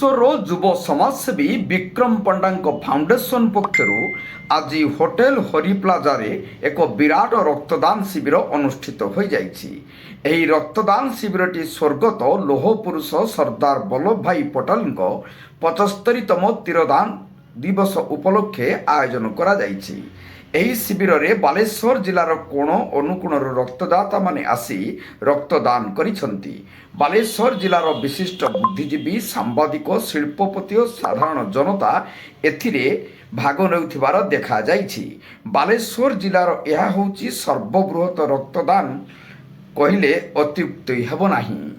ବାଲେଶ୍ୱରର ଯୁବ ସମାଜସେବୀ ବିକ୍ରମ ପଣ୍ଡାଙ୍କ ଫାଉଣ୍ଡେସନ ପକ୍ଷରୁ ଆଜି ହୋଟେଲ ହରି ପ୍ଲାଜାରେ ଏକ ବିରାଟ ରକ୍ତଦାନ ଶିବିର ଅନୁଷ୍ଠିତ ହୋଇଯାଇଛି। ଏହି ରକ୍ତଦାନ ଶିବିରଟି ସ୍ୱର୍ଗତ ଲୌହ ପୁରୁଷ ସର୍ଦ୍ଦାର ବଲ୍ଲଭ ଭାଇ ପଟେଲଙ୍କ 75ତମ ତୀରଦାନ ଦିବସ ଉପଲକ୍ଷେ ଆୟୋଜନ କରାଯାଇଛି। ଏହି ଶିବିରରେ ବାଲେଶ୍ୱର ଜିଲ୍ଲାର କୋଣ ଅନୁକୋଣରୁ ରକ୍ତଦାତାମାନେ ଆସି ରକ୍ତଦାନ କରିଛନ୍ତି। ବାଲେଶ୍ୱର ଜିଲ୍ଲାର ବିଶିଷ୍ଟ ବୁଦ୍ଧିଜୀବୀ, ସାମ୍ବାଦିକ, ଶିଳ୍ପପତି ଓ ସାଧାରଣ ଜନତା ଏଥିରେ ଭାଗ ନେଉଥିବାର ଦେଖାଯାଇଛି। ବାଲେଶ୍ୱର ଜିଲ୍ଲାର ଏହା ହେଉଛି ସର୍ବବୃହତ ରକ୍ତଦାନ କହିଲେ ଅତ୍ୟୁକ୍ତି ହେବ ନାହିଁ।